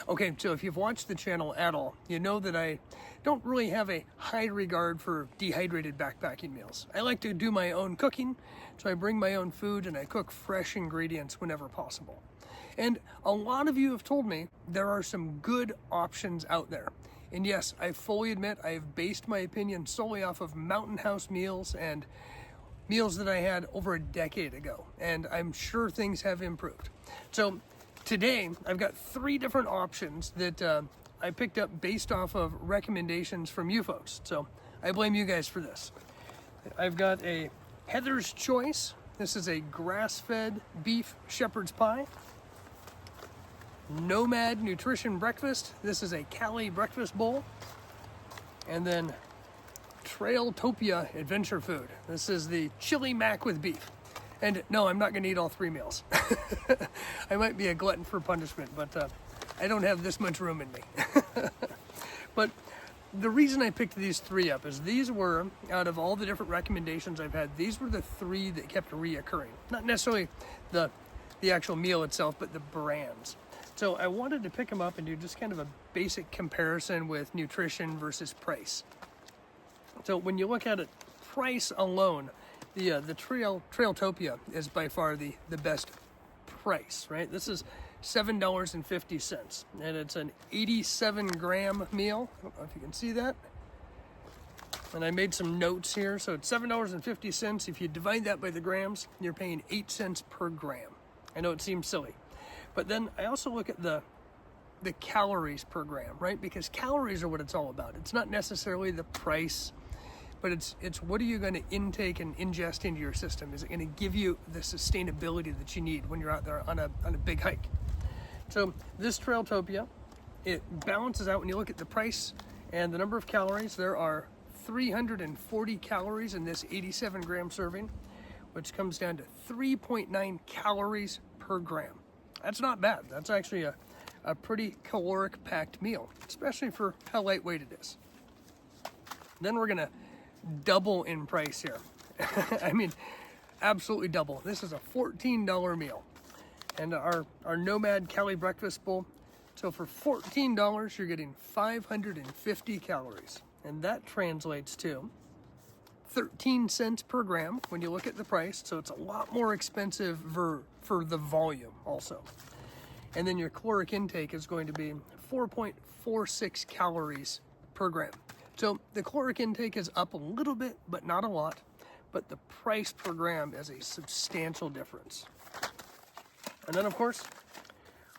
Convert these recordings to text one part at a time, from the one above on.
Okay, so if you've watched the channel at all, you know that I don't really have a high regard for dehydrated backpacking meals. I like to do my own cooking, so I bring my own food and I cook fresh ingredients whenever possible. And a lot of you have told me there are some good options out there. And yes, I fully admit I have based my opinion solely off of Mountain House meals and meals that I had over a decade ago. And I'm sure things have improved. So today, I've got 3 different options that I picked up based off of recommendations from you folks. So I blame you guys for this. I've got a Heather's Choice. This is a grass-fed beef shepherd's pie. Nomad Nutrition Breakfast. This is a Cali breakfast bowl. And then Trailtopia Adventure Food. This is the chili mac with beef. And no, I'm not going to eat all 3 meals. I might be a glutton for punishment, but I don't have this much room in me. But the reason I picked these 3 up is these were, out of all the different recommendations I've had, these were the 3 that kept reoccurring. Not necessarily the actual meal itself, but the brands. So I wanted to pick them up and do just kind of a basic comparison with nutrition versus price. So when you look at it, price alone, the Trailtopia is by far the best price, right? This is $7.50, and it's an 87-gram meal. I don't know if you can see that. And I made some notes here. So it's $7.50. If you divide that by the grams, you're paying 8 cents per gram. I know it seems silly, but then I also look at the calories per gram, right? Because calories are what it's all about. It's not necessarily the price, but it's what are you going to intake and ingest into your system? Is it going to give you the sustainability that you need when you're out there on a big hike? So this Trailtopia, it balances out when you look at the price and the number of calories. There are 340 calories in this 87-gram serving, which comes down to 3.9 calories per gram. That's not bad. That's actually a pretty caloric-packed meal, especially for how lightweight it is. Then we're going to double in price here. I mean, absolutely double. This is a $14 meal. And our Nomad Cali breakfast bowl. So for $14, you're getting 550 calories. And that translates to 13 cents per gram when you look at the price. So it's a lot more expensive for the volume also. And then your caloric intake is going to be 4.46 calories per gram. So the caloric intake is up a little bit, but not a lot. But the price per gram is a substantial difference. And then, of course,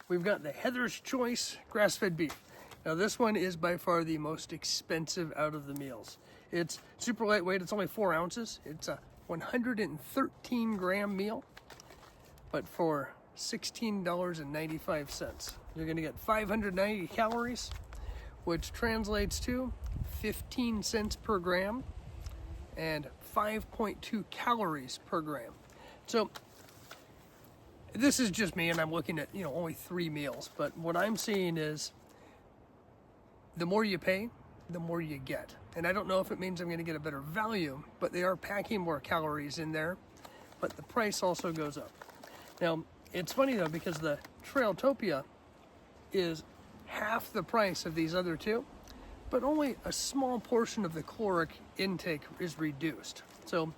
we've got the Heather's Choice grass-fed beef. Now, this one is by far the most expensive out of the meals. It's super lightweight. It's only 4 ounces. It's a 113-gram meal, but for $16.95. You're going to get 590 calories, which translates to 15 cents per gram and 5.2 calories per gram. So this is just me, and I'm looking at, only 3 meals. But what I'm seeing is the more you pay, the more you get. And I don't know if it means I'm going to get a better value, but they are packing more calories in there. But the price also goes up. Now, it's funny, though, because the Trailtopia is half the price of these other 2, but only a small portion of the caloric intake is reduced. So,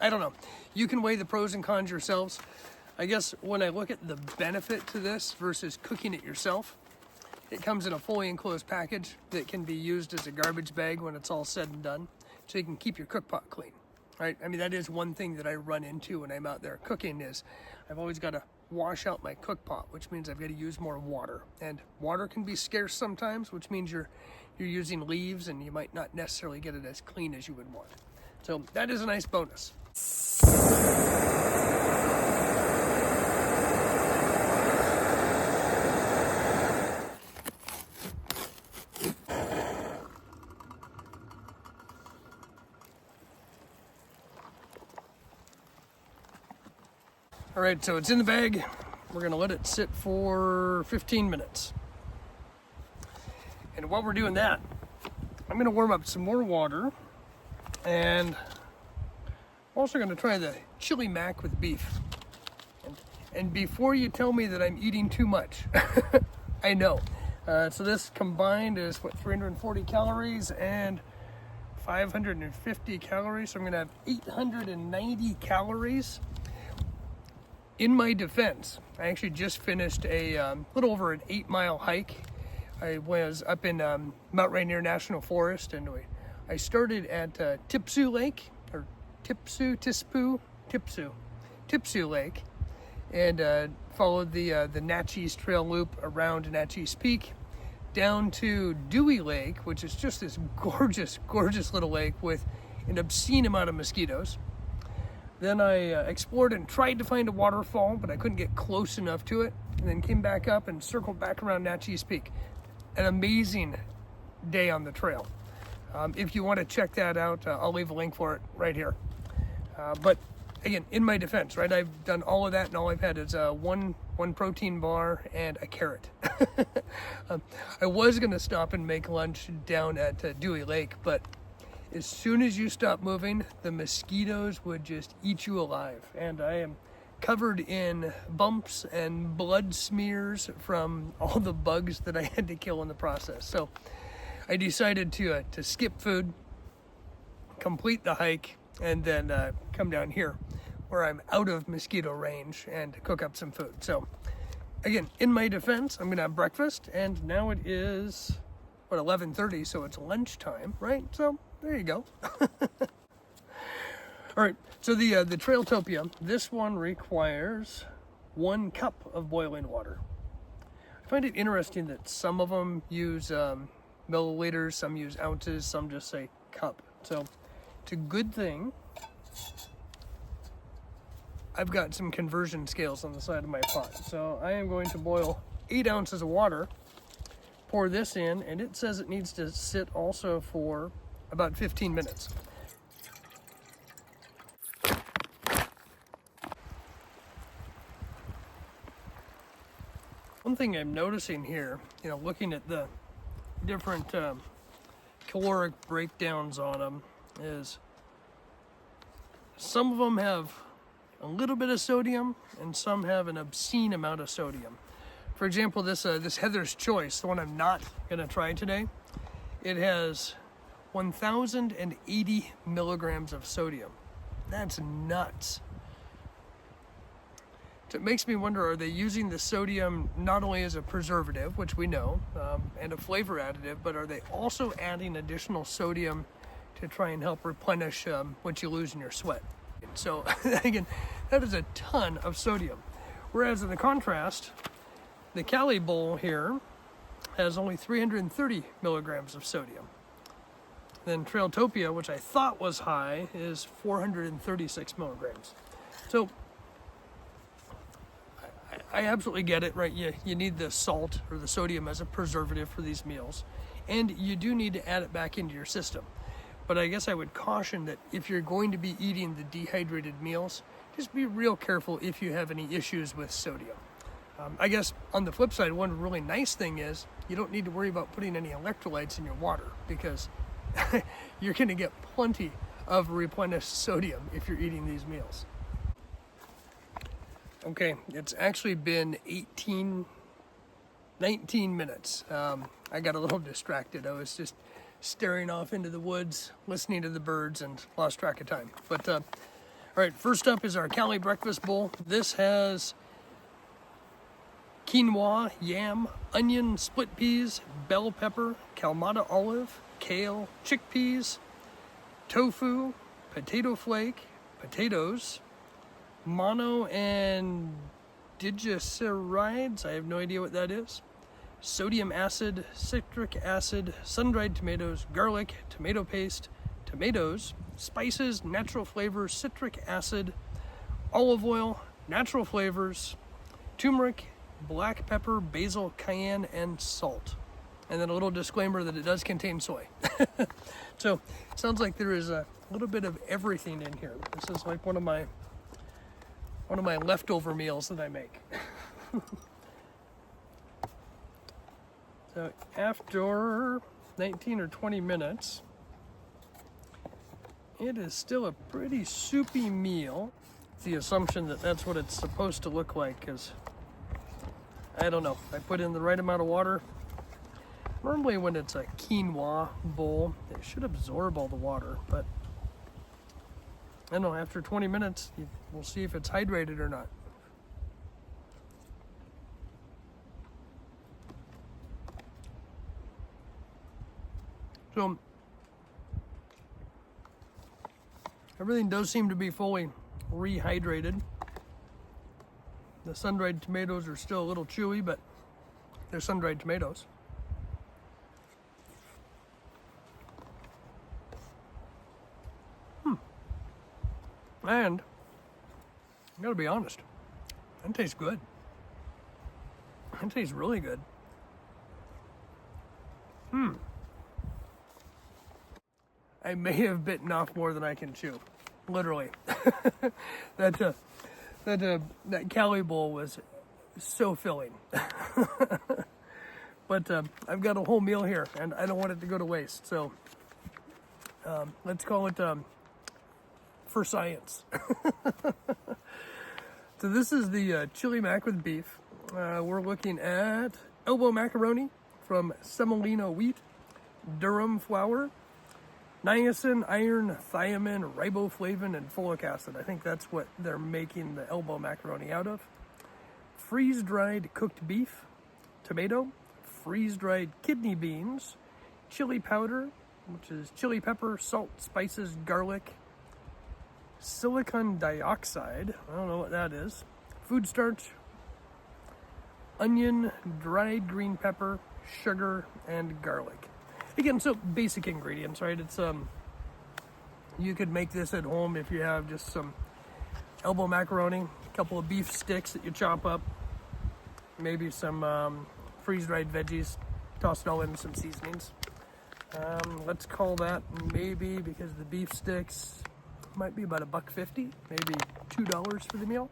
I don't know. You can weigh the pros and cons yourselves. I guess when I look at the benefit to this versus cooking it yourself, it comes in a fully enclosed package that can be used as a garbage bag when it's all said and done, so you can keep your cook pot clean, right? I mean, that is one thing that I run into when I'm out there cooking is I've always got to wash out my cook pot, which means I've got to use more water. And water can be scarce sometimes, which means you're using leaves and you might not necessarily get it as clean as you would want. So that is a nice bonus. All right, so it's in the bag. We're gonna let it sit for 15 minutes. And while we're doing that, I'm gonna warm up some more water, and I'm also gonna try the chili mac with beef. And before you tell me that I'm eating too much, I know. So this combined is what, 340 calories and 550 calories. So I'm gonna have 890 calories. In my defense, I actually just finished a little over an 8-mile hike. I was up in Mount Rainier National Forest, and I started at Tipsu Lake, or Tipsu Lake, and followed the Natchez Trail Loop around Natchez Peak, down to Dewey Lake, which is just this gorgeous, gorgeous little lake with an obscene amount of mosquitoes. Then I explored and tried to find a waterfall, but I couldn't get close enough to it, and then came back up and circled back around Natchez Peak. An amazing day on the trail. If you want to check that out, I'll leave a link for it right here. But again, in my defense, right, I've done all of that, and all I've had is one protein bar and a carrot. I was going to stop and make lunch down at Dewey Lake, but as soon as you stop moving, the mosquitoes would just eat you alive. And I am covered in bumps and blood smears from all the bugs that I had to kill in the process. So I decided to skip food, complete the hike, and then come down here where I'm out of mosquito range and cook up some food. So again, in my defense, I'm gonna have breakfast, and now it is, what, 11:30, so it's lunchtime, right? So there you go. All right, so the Trailtopia, this one requires 1 cup of boiling water. I find it interesting that some of them use milliliters, some use ounces, some just say cup. So it's a good thing I've got some conversion scales on the side of my pot. So I am going to boil 8 ounces of water, pour this in, and it says it needs to sit also for about 15 minutes. One thing I'm noticing here, looking at the different caloric breakdowns on them, is some of them have a little bit of sodium and some have an obscene amount of sodium. For example, this Heather's Choice, the one I'm not gonna try today, it has 1,080 milligrams of sodium. That's nuts. So it makes me wonder, are they using the sodium not only as a preservative, which we know, and a flavor additive, but are they also adding additional sodium to try and help replenish what you lose in your sweat? So again, that is a ton of sodium. Whereas in the contrast, the Cali bowl here has only 330 milligrams of sodium. Then Trailtopia, which I thought was high, is 436 milligrams. So I absolutely get it, right? You need the salt or the sodium as a preservative for these meals, and you do need to add it back into your system. But I guess I would caution that if you're going to be eating the dehydrated meals, just be real careful if you have any issues with sodium. I guess on the flip side, one really nice thing is you don't need to worry about putting any electrolytes in your water, because you're going to get plenty of replenished sodium if you're eating these meals. Okay, it's actually been 19 minutes. I got a little distracted. I was just staring off into the woods, listening to the birds, and lost track of time. But all right, first up is our Cali breakfast bowl. This has quinoa, yam, onion, split peas, bell pepper, Kalamata olive, kale, chickpeas, tofu, potato flake, potatoes, mono and diglycerides, I have no idea what that is, sodium acid, citric acid, sun-dried tomatoes, garlic, tomato paste, tomatoes, spices, natural flavors, citric acid, olive oil, natural flavors, turmeric, black pepper, basil, cayenne, and salt. And then a little disclaimer that it does contain soy. So it sounds like there is a little bit of everything in here. This is like one of my leftover meals that I make. So after 19 or 20 minutes, it is still a pretty soupy meal. The assumption that that's what it's supposed to look like, because I don't know. I put in the right amount of water. Normally when it's a quinoa bowl, it should absorb all the water, but I don't know, after 20 minutes, we'll see if it's hydrated or not. So, everything does seem to be fully rehydrated. The sun-dried tomatoes are still a little chewy, but they're sun-dried tomatoes. And I gotta be honest, that tastes good. That tastes really good. I may have bitten off more than I can chew, literally. that Cali bowl was so filling. But I've got a whole meal here, and I don't want it to go to waste. So let's call it for science. So this is the chili mac with beef. We're looking at elbow macaroni from semolina wheat, durum flour, niacin, iron, thiamine, riboflavin, and folic acid. I think that's what they're making the elbow macaroni out of. Freeze-dried cooked beef, tomato, freeze-dried kidney beans, chili powder, which is chili pepper, salt, spices, garlic, silicon dioxide, I don't know what that is, food starch, onion, dried green pepper, sugar, and garlic. Again, so basic ingredients, right? It's you could make this at home if you have just some elbow macaroni, a couple of beef sticks that you chop up, maybe some freeze-dried veggies, toss it all in some seasonings. Let's call that maybe, because the beef sticks might be about $1.50, maybe $2 for the meal.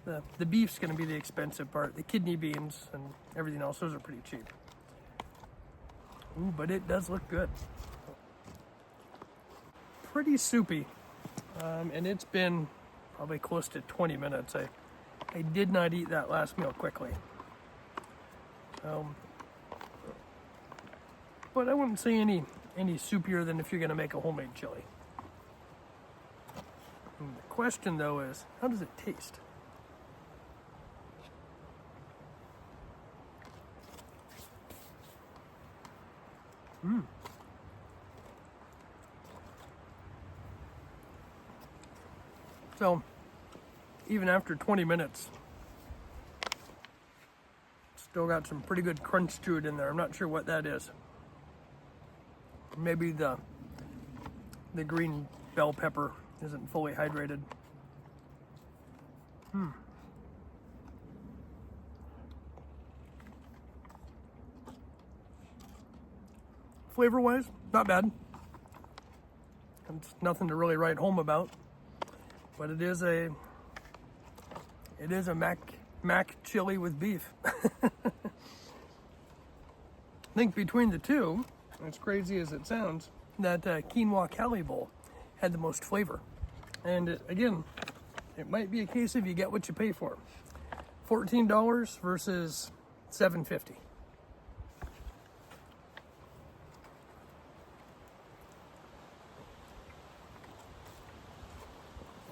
The beef's going to be the expensive part. The kidney beans and everything else, those are pretty cheap. Ooh, but it does look good. Pretty soupy, and it's been probably close to 20 minutes. I did not eat that last meal quickly. But I wouldn't say any soupier than if you're going to make a homemade chili. And the question, though, is how does it taste? So, even after 20 minutes, still got some pretty good crunch to it in there. I'm not sure what that is. Maybe the green bell pepper isn't fully hydrated. Flavor-wise, not bad. It's nothing to really write home about, but it is a mac chili with beef. I think between the two, as crazy as it sounds, that quinoa Cali bowl had the most flavor. And again, it might be a case of you get what you pay for. $14 versus $7.50.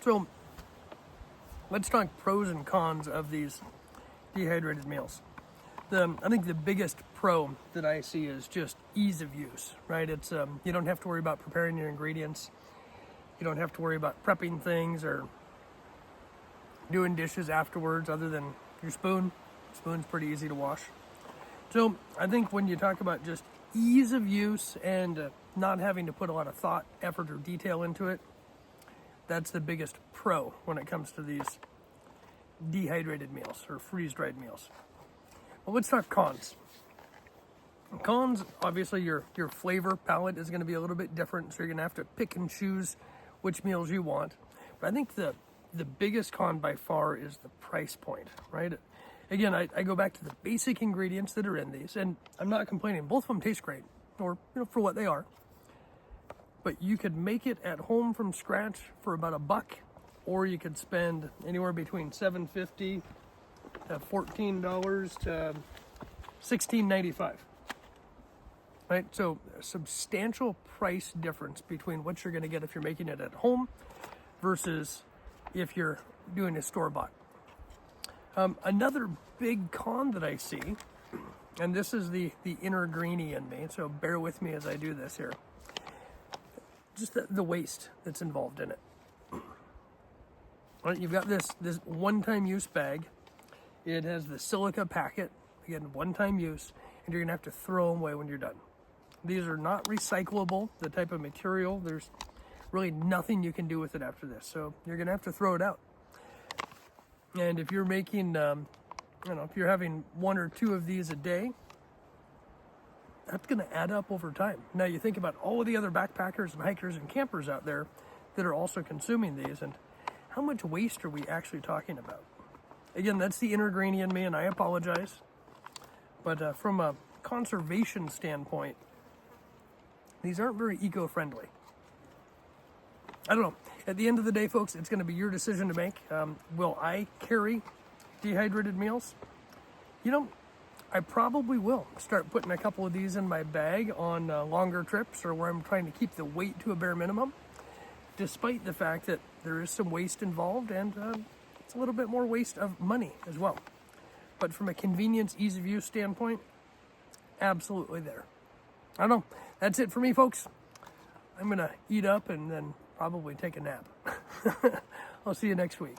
So let's talk pros and cons of these dehydrated meals. I think the biggest pro that I see is just ease of use, right? It's you don't have to worry about preparing your ingredients. You don't have to worry about prepping things or doing dishes afterwards other than your spoon. Spoon's pretty easy to wash. So I think when you talk about just ease of use and not having to put a lot of thought, effort, or detail into it, that's the biggest pro when it comes to these dehydrated meals or freeze-dried meals. Well, let's talk cons. Cons, obviously your flavor palette is going to be a little bit different, so you're going to have to pick and choose which meals you want. But I think the biggest con by far is the price point, right? Again, I go back to the basic ingredients that are in these, and I'm not complaining. Both of them taste great, or for what they are. But you could make it at home from scratch for about $1, or you could spend anywhere between $7.50 to $14 to $16.95. right? So a substantial price difference between what you're going to get if you're making it at home versus if you're doing a store-bought. Another big con that I see, and this is the inner greenie in me, so bear with me as I do this here, just the waste that's involved in it. Right, you've got this one-time use bag. It has the silica packet, again, one-time use, and you're gonna have to throw them away when you're done. These are not recyclable, the type of material. There's really nothing you can do with it after this, so you're gonna have to throw it out. And if you're making, if you're having 1 or 2 of these a day, that's gonna add up over time. Now you think about all of the other backpackers and hikers and campers out there that are also consuming these, and how much waste are we actually talking about? Again, that's the inner greenie in me, and I apologize. But from a conservation standpoint, these aren't very eco-friendly. I don't know. At the end of the day, folks, it's going to be your decision to make. Will I carry dehydrated meals? You know, I probably will start putting a couple of these in my bag on longer trips or where I'm trying to keep the weight to a bare minimum, despite the fact that there is some waste involved and it's a little bit more waste of money as well. But from a convenience, ease of use standpoint, absolutely there. I don't know. That's it for me, folks. I'm going to eat up and then probably take a nap. I'll see you next week.